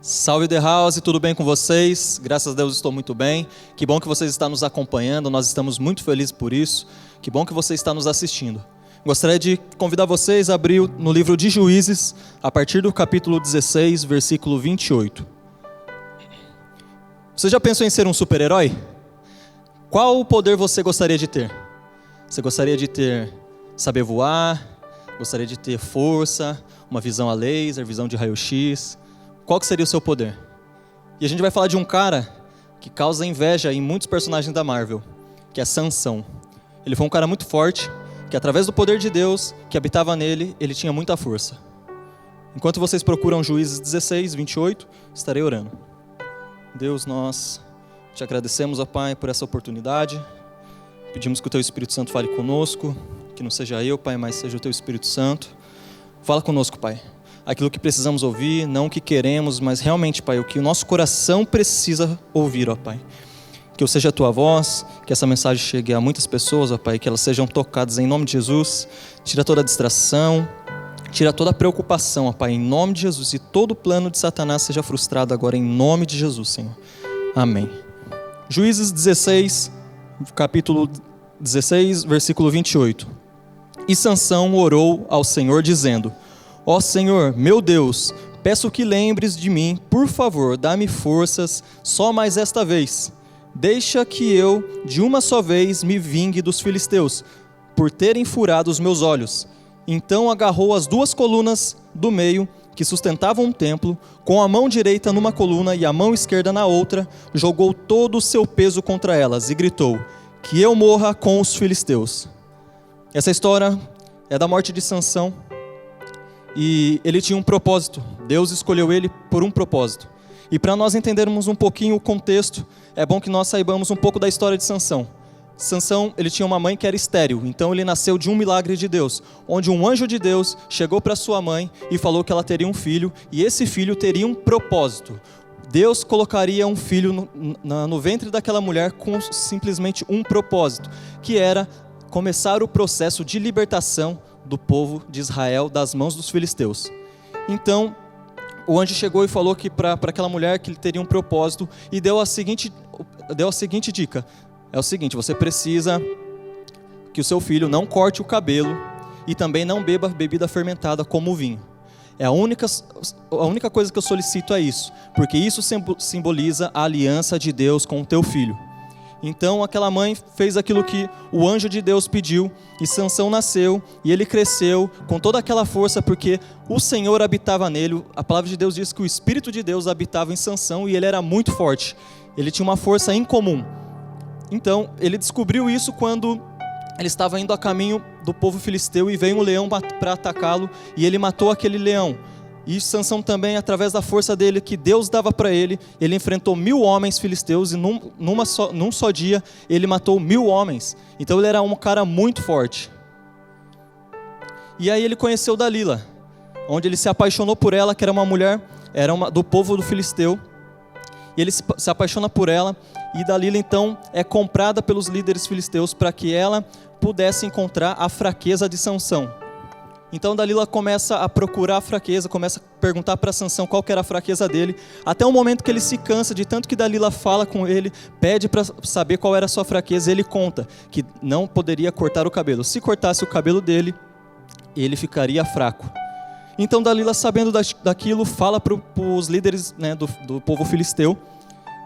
Salve The House, tudo bem com vocês? Graças a Deus estou muito bem. Que bom que vocês estão nos acompanhando, nós estamos muito felizes por isso. Que bom que você está nos assistindo. Gostaria de convidar vocês a abrir no livro de Juízes, a partir do capítulo 16, versículo 28. Você já pensou em ser um super-herói? Qual poder você gostaria de ter? Você gostaria de ter saber voar? Gostaria de ter força, uma visão a laser, visão de raio-x? Qual que seria o seu poder? E a gente vai falar de um cara que causa inveja em muitos personagens da Marvel, que é Sansão. Ele foi um cara muito forte, que através do poder de Deus que habitava nele, ele tinha muita força. Enquanto vocês procuram Juízes 16, 28, estarei orando. Deus, nós te agradecemos, ó Pai, por essa oportunidade. Pedimos que o Teu Espírito Santo fale conosco, que não seja eu, Pai, mas seja o Teu Espírito Santo. Fala conosco, Pai. Aquilo que precisamos ouvir, não o que queremos, mas realmente, Pai, o que o nosso coração precisa ouvir, ó Pai. Que eu seja a Tua voz, que essa mensagem chegue a muitas pessoas, ó Pai, que elas sejam tocadas em nome de Jesus. Tira toda a distração, tira toda a preocupação, ó Pai, em nome de Jesus. E todo o plano de Satanás seja frustrado agora em nome de Jesus, Senhor. Amém. Juízes 16, capítulo 16, versículo 28. E Sansão orou ao Senhor dizendo: Ó Senhor, meu Deus, peço que lembres de mim, por favor, dá-me forças só mais esta vez. Deixa que eu, de uma só vez, me vingue dos filisteus, por terem furado os meus olhos. Então agarrou as duas colunas do meio, que sustentavam o templo, com a mão direita numa coluna e a mão esquerda na outra, jogou todo o seu peso contra elas e gritou: que eu morra com os filisteus. Essa história é da morte de Sansão. E ele tinha um propósito, Deus escolheu ele por um propósito. E para nós entendermos um pouquinho o contexto, é bom que nós saibamos um pouco da história de Sansão. Sansão, ele tinha uma mãe que era estéril, então ele nasceu de um milagre de Deus, onde um anjo de Deus chegou para sua mãe e falou que ela teria um filho, e esse filho teria um propósito. Deus colocaria um filho no ventre daquela mulher com simplesmente um propósito, que era começar o processo de libertação do povo de Israel das mãos dos filisteus. Então, o anjo chegou e falou que para aquela mulher que ele teria um propósito e deu a seguinte dica. É o seguinte: você precisa que o seu filho não corte o cabelo e também não beba bebida fermentada como o vinho. A única coisa que eu solicito é isso, porque isso simboliza a aliança de Deus com o teu filho. Então aquela mãe fez aquilo que o anjo de Deus pediu, e Sansão nasceu, e ele cresceu com toda aquela força, porque o Senhor habitava nele. A palavra de Deus diz que o Espírito de Deus habitava em Sansão, e ele era muito forte, ele tinha uma força incomum. Então ele descobriu isso quando ele estava indo a caminho do povo filisteu, e veio um leão para atacá-lo, e ele matou aquele leão. E Sansão também, através da força dele, que Deus dava para ele, ele enfrentou 1000 homens filisteus, e num só dia, ele matou 1000 homens. Então ele era um cara muito forte. E aí ele conheceu Dalila, onde ele se apaixonou por ela, que era uma mulher, do povo do filisteu. E ele se apaixona por ela, e Dalila então é comprada pelos líderes filisteus para que ela pudesse encontrar a fraqueza de Sansão. Então Dalila começa a procurar a fraqueza, começa a perguntar para Sansão qual que era a fraqueza dele, até o momento que ele se cansa de tanto que Dalila fala com ele, pede para saber qual era a sua fraqueza, e ele conta que não poderia cortar o cabelo. Se cortasse o cabelo dele, ele ficaria fraco. Então Dalila, sabendo daquilo, fala para os líderes, né, do povo filisteu.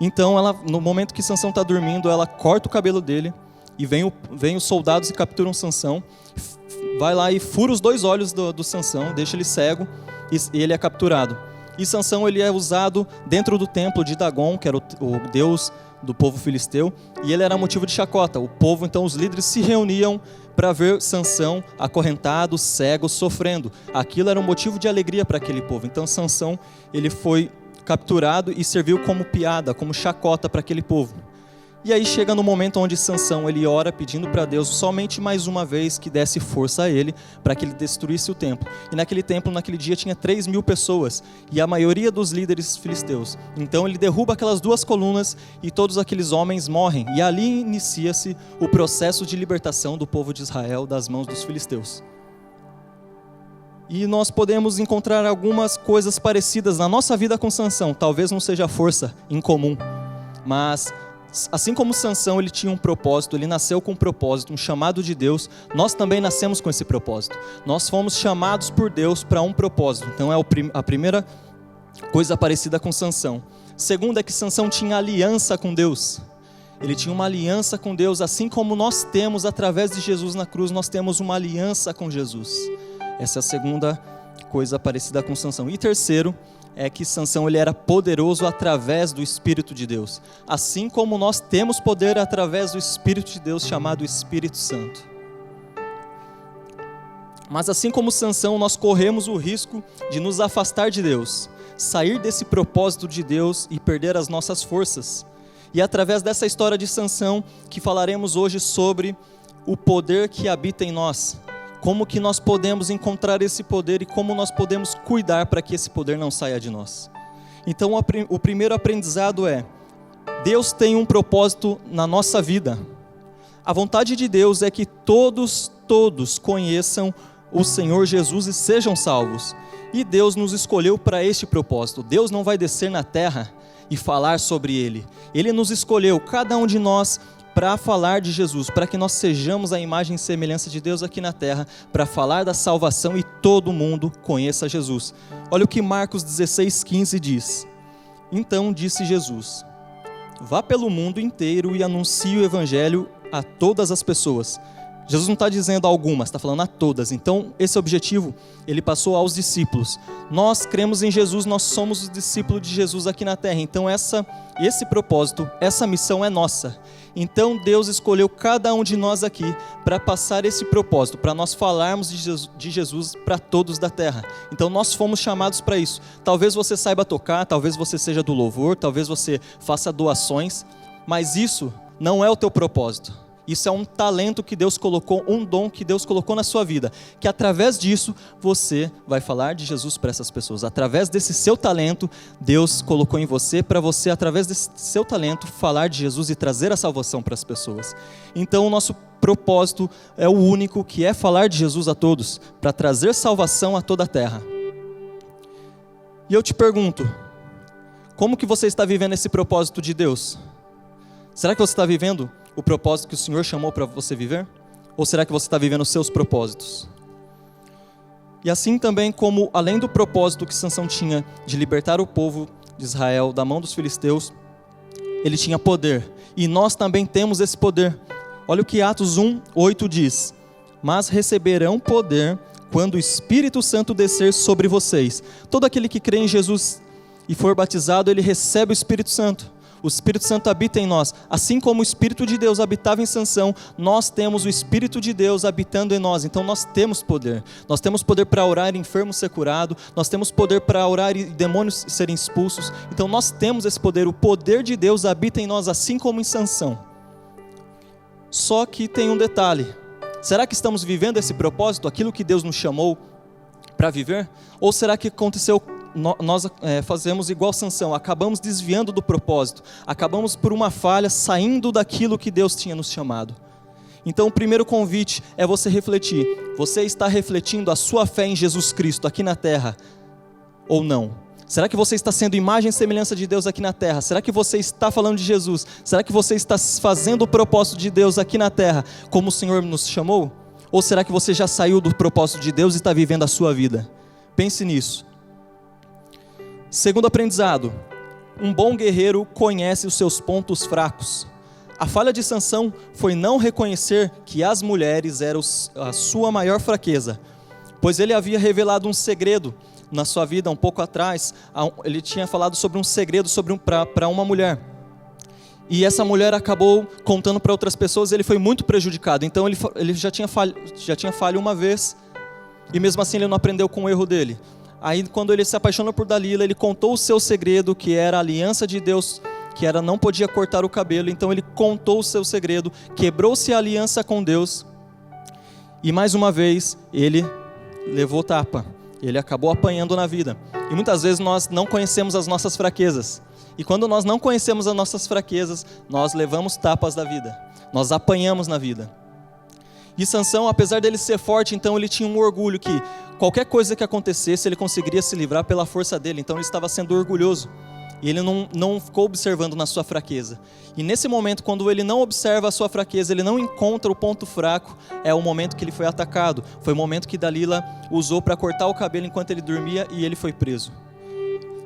Então ela, no momento que Sansão está dormindo, ela corta o cabelo dele, e vem os soldados e capturam Sansão. Vai lá e fura os 2 olhos do Sansão, deixa ele cego, e ele é capturado. E Sansão, ele é usado dentro do templo de Dagon, que era o deus do povo filisteu, e ele era motivo de chacota. O povo, então, os líderes se reuniam para ver Sansão acorrentado, cego, sofrendo. Aquilo era um motivo de alegria para aquele povo. Então Sansão, ele foi capturado e serviu como piada, como chacota para aquele povo. E aí chega no momento onde Sansão, ele ora pedindo para Deus somente mais uma vez que desse força a ele, para que ele destruísse o templo. E naquele templo, naquele dia, tinha 3.000 pessoas, e a maioria dos líderes filisteus. Então ele derruba aquelas 2 colunas, e todos aqueles homens morrem. E ali inicia-se o processo de libertação do povo de Israel das mãos dos filisteus. E nós podemos encontrar algumas coisas parecidas na nossa vida com Sansão. Talvez não seja força em comum, mas assim como Sansão, ele tinha um propósito, ele nasceu com um propósito, um chamado de Deus, nós também nascemos com esse propósito. Nós fomos chamados por Deus para um propósito. Então é a primeira coisa parecida com Sansão. Segunda é que Sansão tinha aliança com Deus. Ele tinha uma aliança com Deus, assim como nós temos através de Jesus na cruz, nós temos uma aliança com Jesus. Essa é a segunda coisa parecida com Sansão. E terceiro é que Sansão ele era poderoso através do Espírito de Deus. Assim como nós temos poder através do Espírito de Deus, chamado Espírito Santo. Mas assim como Sansão, nós corremos o risco de nos afastar de Deus, sair desse propósito de Deus e perder as nossas forças. E é através dessa história de Sansão que falaremos hoje sobre o poder que habita em nós. Como que nós podemos encontrar esse poder e como nós podemos cuidar para que esse poder não saia de nós. Então o primeiro aprendizado é: Deus tem um propósito na nossa vida. A vontade de Deus é que todos conheçam o Senhor Jesus e sejam salvos. E Deus nos escolheu para este propósito. Deus não vai descer na terra e falar sobre Ele. Ele nos escolheu, cada um de nós, para falar de Jesus, para que nós sejamos a imagem e semelhança de Deus aqui na terra, para falar da salvação e todo mundo conheça Jesus. Olha o que Marcos 16:15 diz. Então disse Jesus: vá pelo mundo inteiro e anuncie o evangelho a todas as pessoas. Jesus não está dizendo a algumas, está falando a todas. Então esse objetivo ele passou aos discípulos. Nós cremos em Jesus, nós somos os discípulos de Jesus aqui na terra. Então esse propósito, essa missão é nossa. Então Deus escolheu cada um de nós aqui para passar esse propósito, para nós falarmos de Jesus para todos da terra. Então nós fomos chamados para isso. Talvez você saiba tocar, talvez você seja do louvor, talvez você faça doações, mas isso não é o teu propósito. Isso é um talento que Deus colocou, um dom que Deus colocou na sua vida, que através disso você vai falar de Jesus para essas pessoas. Através desse seu talento, Deus colocou em você, para você, através desse seu talento, falar de Jesus e trazer a salvação para as pessoas. Então o nosso propósito é o único, que é falar de Jesus a todos, para trazer salvação a toda a terra. E eu te pergunto, como que você está vivendo esse propósito de Deus? Será que você está vivendo o propósito que o Senhor chamou para você viver? Ou será que você está vivendo os seus propósitos? E assim também como, além do propósito que Sansão tinha de libertar o povo de Israel da mão dos filisteus, ele tinha poder. E nós também temos esse poder. Olha o que Atos 1:8 diz: mas receberão poder quando o Espírito Santo descer sobre vocês. Todo aquele que crê em Jesus e for batizado, ele recebe o Espírito Santo. O Espírito Santo habita em nós. Assim como o Espírito de Deus habitava em Sansão, nós temos o Espírito de Deus habitando em nós. Então nós temos poder. Nós temos poder para orar e enfermo ser curado. Nós temos poder para orar e demônios serem expulsos. Então nós temos esse poder. O poder de Deus habita em nós, assim como em Sansão. Só que tem um detalhe. Será que estamos vivendo esse propósito, aquilo que Deus nos chamou para viver? Ou será que aconteceu, nós fazemos igual Sansão, acabamos desviando do propósito, acabamos por uma falha saindo daquilo que Deus tinha nos chamado? Então o primeiro convite é você refletir. Você está refletindo a sua fé em Jesus Cristo aqui na terra ou não? Será que você está sendo imagem e semelhança de Deus aqui na terra? Será que você está falando de Jesus? Será que você está fazendo o propósito de Deus aqui na terra como o Senhor nos chamou? Ou será que você já saiu do propósito de Deus e está vivendo a sua vida? Pense nisso. Segundo aprendizado, um bom guerreiro conhece os seus pontos fracos. A falha de Sansão foi não reconhecer que as mulheres eram a sua maior fraqueza, pois ele havia revelado um segredo na sua vida um pouco atrás. Ele tinha falado sobre um segredo para uma mulher. E essa mulher acabou contando para outras pessoas e ele foi muito prejudicado. Então ele já tinha falho uma vez e mesmo assim ele não aprendeu com o erro dele. Aí quando ele se apaixonou por Dalila, ele contou o seu segredo, que era a aliança de Deus, que era não podia cortar o cabelo. Então ele contou o seu segredo, quebrou-se a aliança com Deus e mais uma vez ele levou tapa. Ele acabou apanhando na vida. E muitas vezes nós não conhecemos as nossas fraquezas. E quando nós não conhecemos as nossas fraquezas, nós levamos tapas da vida. Nós apanhamos na vida. E Sansão, apesar dele ser forte, então ele tinha um orgulho que, qualquer coisa que acontecesse, ele conseguiria se livrar pela força dele. Então ele estava sendo orgulhoso. E ele não ficou observando na sua fraqueza. E nesse momento, quando ele não observa a sua fraqueza, ele não encontra o ponto fraco, é o momento que ele foi atacado. Foi o momento que Dalila usou para cortar o cabelo enquanto ele dormia e ele foi preso.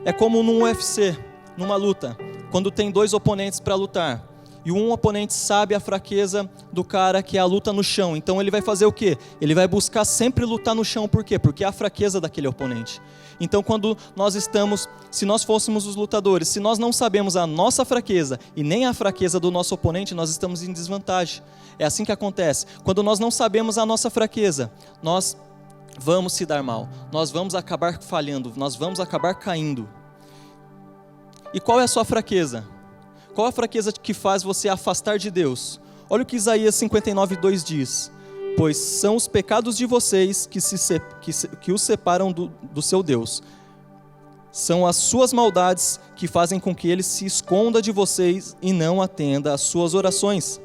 É como num UFC, numa luta, quando tem dois oponentes para lutar. E um oponente sabe a fraqueza do cara, que é a luta no chão. Então ele vai fazer o quê? Ele vai buscar sempre lutar no chão. Por quê? Porque é a fraqueza daquele oponente. Então quando nós estamos, se nós fôssemos os lutadores, se nós não sabemos a nossa fraqueza e nem a fraqueza do nosso oponente, nós estamos em desvantagem. É assim que acontece. Quando nós não sabemos a nossa fraqueza, nós vamos se dar mal. Nós vamos acabar falhando, nós vamos acabar caindo. E qual é a sua fraqueza? Qual a fraqueza que faz você afastar de Deus? Olha o que Isaías 59:2 diz. Pois são os pecados de vocês que os separam do seu Deus. São as suas maldades que fazem com que ele se esconda de vocês e não atenda às suas orações.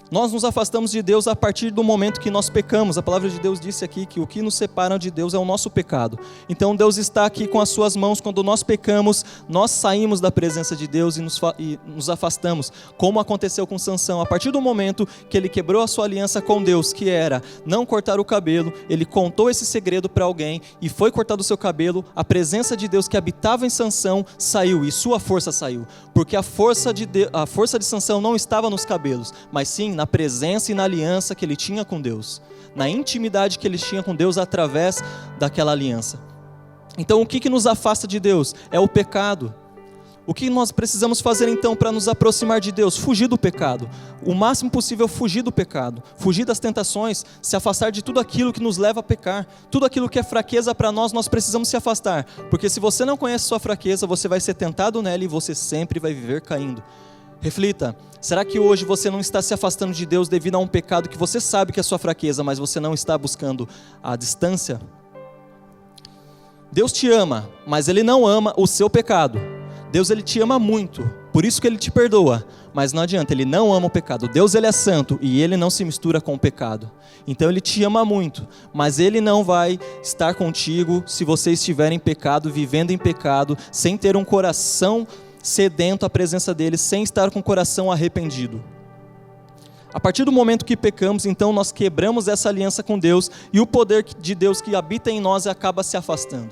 Nós nos afastamos de Deus a partir do momento que nós pecamos. A palavra de Deus disse aqui que o que nos separa de Deus é o nosso pecado. Então Deus está aqui com as suas mãos. Quando nós pecamos, nós saímos da presença de Deus e nos afastamos. Como aconteceu com Sansão. A partir do momento que ele quebrou a sua aliança com Deus, que era não cortar o cabelo, ele contou esse segredo para alguém e foi cortado o seu cabelo. A presença de Deus que habitava em Sansão saiu e sua força saiu. Porque a força de Sansão não estava nos cabelos, mas sim na presença e na aliança que ele tinha com Deus, na intimidade que ele tinha com Deus através daquela aliança. Então o que nos afasta de Deus? É o pecado. O que nós precisamos fazer então para nos aproximar de Deus? Fugir do pecado, o máximo possível fugir do pecado, fugir das tentações, se afastar de tudo aquilo que nos leva a pecar, tudo aquilo que é fraqueza para nós precisamos se afastar, porque se você não conhece sua fraqueza, você vai ser tentado nela e você sempre vai viver caindo. Reflita, será que hoje você não está se afastando de Deus devido a um pecado que você sabe que é sua fraqueza, mas você não está buscando a distância? Deus te ama, mas Ele não ama o seu pecado. Deus, Ele te ama muito, por isso que Ele te perdoa, mas não adianta, Ele não ama o pecado. Deus, Ele é santo e Ele não se mistura com o pecado. Então Ele te ama muito, mas Ele não vai estar contigo se você estiver em pecado, vivendo em pecado, sem ter um coração sedento à presença dele, sem estar com o coração arrependido. A partir do momento que pecamos, então nós quebramos essa aliança com Deus e o poder de Deus que habita em nós acaba se afastando.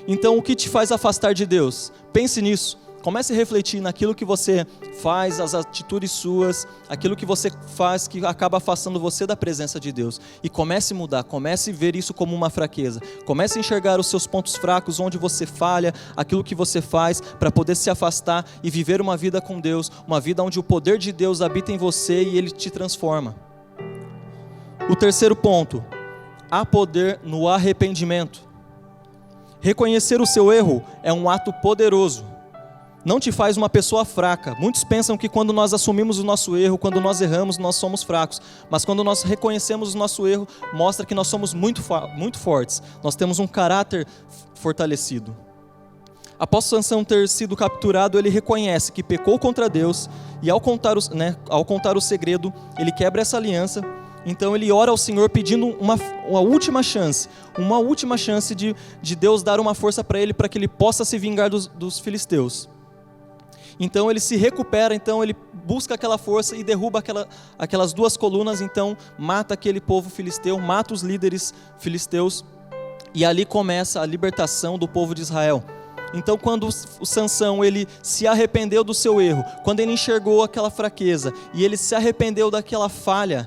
Então o que te faz afastar de Deus? Pense nisso. Comece a refletir naquilo que você faz, as atitudes suas, aquilo que você faz que acaba afastando você da presença de Deus. E comece a mudar, comece a ver isso como uma fraqueza. Comece a enxergar os seus pontos fracos, onde você falha, aquilo que você faz, para poder se afastar e viver uma vida com Deus, uma vida onde o poder de Deus habita em você e Ele te transforma. O terceiro ponto, há poder no arrependimento. Reconhecer o seu erro é um ato poderoso. Não te faz uma pessoa fraca. Muitos pensam que quando nós assumimos o nosso erro, quando nós erramos, nós somos fracos. Mas quando nós reconhecemos o nosso erro, mostra que nós somos muito fortes. Nós temos um caráter fortalecido. Após Sansão ter sido capturado, ele reconhece que pecou contra Deus. E ao contar o segredo, ele quebra essa aliança. Então ele ora ao Senhor pedindo uma última chance de Deus dar uma força para ele, para que ele possa se vingar dos filisteus. Então ele se recupera, então ele busca aquela força e derruba aquelas duas colunas, então mata aquele povo filisteu, mata os líderes filisteus, e ali começa a libertação do povo de Israel. Então quando o Sansão ele se arrependeu do seu erro, quando ele enxergou aquela fraqueza e ele se arrependeu daquela falha,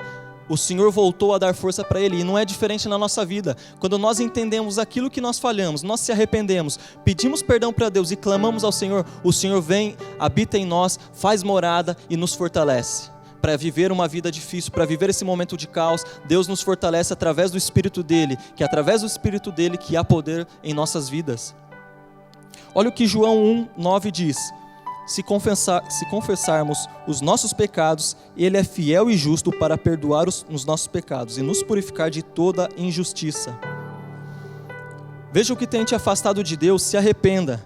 o Senhor voltou a dar força para ele, e não é diferente na nossa vida. Quando nós entendemos aquilo que nós falhamos, nós se arrependemos, pedimos perdão para Deus e clamamos ao Senhor, o Senhor vem, habita em nós, faz morada e nos fortalece. Para viver uma vida difícil, para viver esse momento de caos, Deus nos fortalece através do Espírito dEle, que é através do Espírito dEle que há poder em nossas vidas. Olha o que João 1:9 diz. Se confessarmos os nossos pecados, Ele é fiel e justo para perdoar os nossos pecados e nos purificar de toda injustiça. Veja o que tem te afastado de Deus, se arrependa.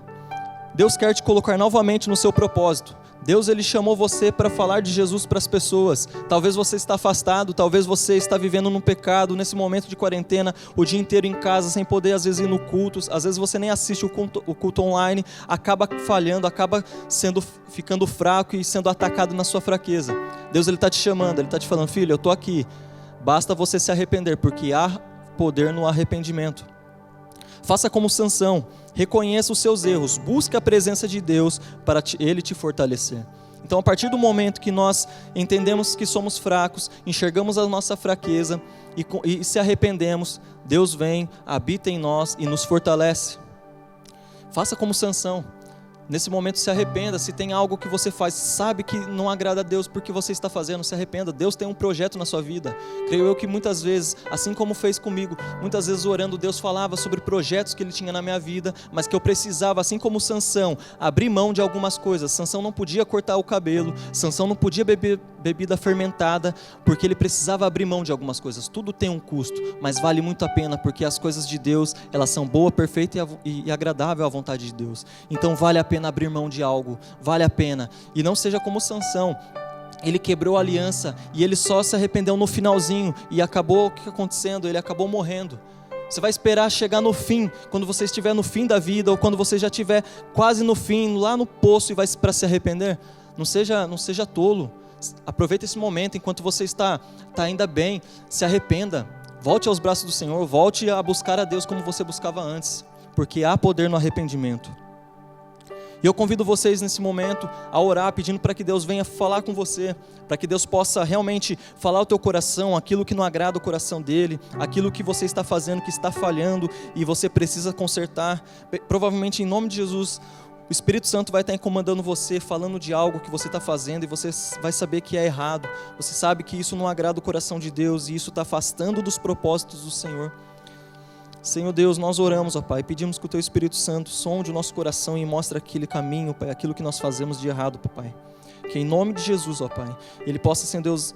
Deus quer te colocar novamente no seu propósito. Deus, Ele chamou você para falar de Jesus para as pessoas. Talvez você está afastado, talvez você está vivendo num pecado, nesse momento de quarentena, o dia inteiro em casa, sem poder às vezes ir no culto, às vezes você nem assiste o culto online, acaba falhando, acaba ficando fraco e sendo atacado na sua fraqueza. Deus, Ele está te chamando, Ele está te falando: filho, eu estou aqui, basta você se arrepender, porque há poder no arrependimento. Faça como Sansão, reconheça os seus erros, busque a presença de Deus para Ele te fortalecer. Então, a partir do momento que nós entendemos que somos fracos, enxergamos a nossa fraqueza e se arrependemos, Deus vem, habita em nós e nos fortalece. Faça como Sansão. Nesse momento se arrependa, se tem algo que você faz, sabe que não agrada a Deus porque você está fazendo, se arrependa. Deus tem um projeto na sua vida. Creio eu que muitas vezes, assim como fez comigo, muitas vezes orando, Deus falava sobre projetos que Ele tinha na minha vida, mas que eu precisava, assim como Sansão, abrir mão de algumas coisas. Sansão não podia cortar o cabelo, Sansão não podia beber bebida fermentada, porque ele precisava abrir mão de algumas coisas. Tudo tem um custo, mas vale muito a pena, porque as coisas de Deus, elas são boa, perfeita e agradável à vontade de Deus. Então vale a pena abrir mão de algo, vale a pena. E não seja como Sansão, ele quebrou a aliança e ele só se arrependeu no finalzinho e acabou o que acontecendo? Ele acabou morrendo. Você vai esperar chegar no fim, quando você estiver no fim da vida, ou quando você já estiver quase no fim, lá no poço, e vai para se arrepender? Não seja tolo. Aproveita esse momento enquanto você está ainda bem, se arrependa, volte aos braços do Senhor, volte a buscar a Deus como você buscava antes, porque há poder no arrependimento. E eu convido vocês nesse momento a orar, pedindo para que Deus venha falar com você, para que Deus possa realmente falar ao teu coração, aquilo que não agrada o coração dele, aquilo que você está fazendo, que está falhando e você precisa consertar. Provavelmente em nome de Jesus, o Espírito Santo vai estar incomodando você, falando de algo que você está fazendo, e você vai saber que é errado. Você sabe que isso não agrada o coração de Deus, e isso está afastando dos propósitos do Senhor. Senhor Deus, nós oramos, ó Pai, pedimos que o Teu Espírito Santo sonde o nosso coração e mostre aquele caminho, Pai, aquilo que nós fazemos de errado, Pai. Que em nome de Jesus, ó Pai, Ele possa, Senhor Deus,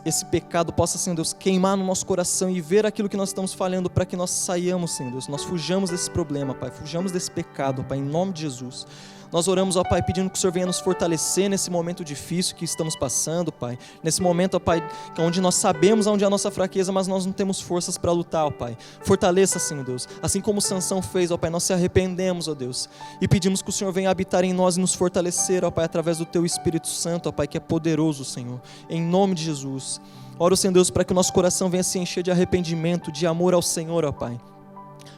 esse pecado possa, Senhor Deus, queimar no nosso coração e ver aquilo que nós estamos falhando, para que nós saiamos, Senhor Deus, nós fujamos desse problema, Pai, fujamos desse pecado, Pai, em nome de Jesus. Nós oramos, ó Pai, pedindo que o Senhor venha nos fortalecer nesse momento difícil que estamos passando, Pai. Nesse momento, ó Pai, onde nós sabemos onde é a nossa fraqueza, mas nós não temos forças para lutar, ó Pai. Fortaleça, Senhor Deus. Assim como Sansão fez, ó Pai, nós se arrependemos, ó Deus. E pedimos que o Senhor venha habitar em nós e nos fortalecer, ó Pai, através do Teu Espírito Santo, ó Pai, que é poderoso, Senhor. Em nome de Jesus. Oro, Senhor Deus, para que o nosso coração venha se encher de arrependimento, de amor ao Senhor, ó Pai.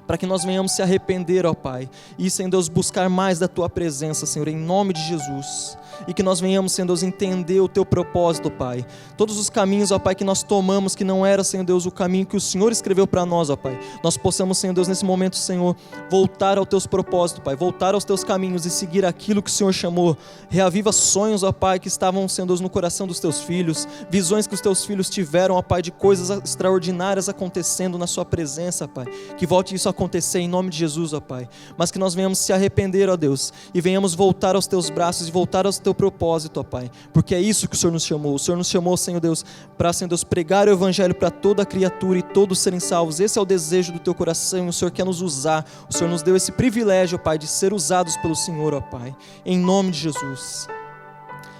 Para que nós venhamos se arrepender, ó Pai, e, Senhor Deus, buscar mais da Tua presença, Senhor, em nome de Jesus. E que nós venhamos, Senhor Deus, entender o Teu propósito, Pai. Todos os caminhos, ó Pai, que nós tomamos, que não era, Senhor Deus, o caminho que o Senhor escreveu para nós, ó Pai. Nós possamos, Senhor Deus, nesse momento, Senhor, voltar aos Teus propósitos, Pai, voltar aos Teus caminhos e seguir aquilo que o Senhor chamou. Reaviva sonhos, ó Pai, que estavam, Senhor Deus, no coração dos Teus filhos, visões que os Teus filhos tiveram, ó Pai, de coisas extraordinárias acontecendo na Sua presença, Pai. Que volte isso a acontecer em nome de Jesus, ó Pai. Mas que nós venhamos se arrepender, ó Deus, e venhamos voltar aos Teus braços e voltar ao Teu propósito, ó Pai, porque é isso que o Senhor nos chamou. O Senhor nos chamou, Senhor Deus, para, Senhor Deus, pregar o Evangelho para toda a criatura e todos serem salvos. Esse é o desejo do Teu coração, e o Senhor quer nos usar. O Senhor nos deu esse privilégio, ó Pai, de ser usados pelo Senhor, ó Pai, em nome de Jesus.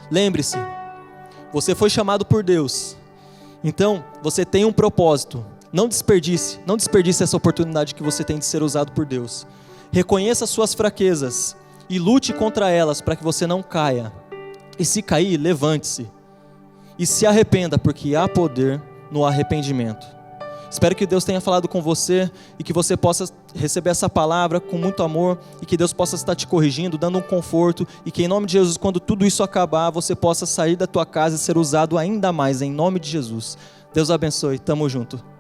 Lembre-se, você foi chamado por Deus, então você tem um propósito. Não desperdice essa oportunidade que você tem de ser usado por Deus. Reconheça as suas fraquezas e lute contra elas para que você não caia. E se cair, levante-se. E se arrependa, porque há poder no arrependimento. Espero que Deus tenha falado com você e que você possa receber essa palavra com muito amor e que Deus possa estar te corrigindo, dando um conforto, e que em nome de Jesus, quando tudo isso acabar, você possa sair da tua casa e ser usado ainda mais, em nome de Jesus. Deus abençoe, tamo junto.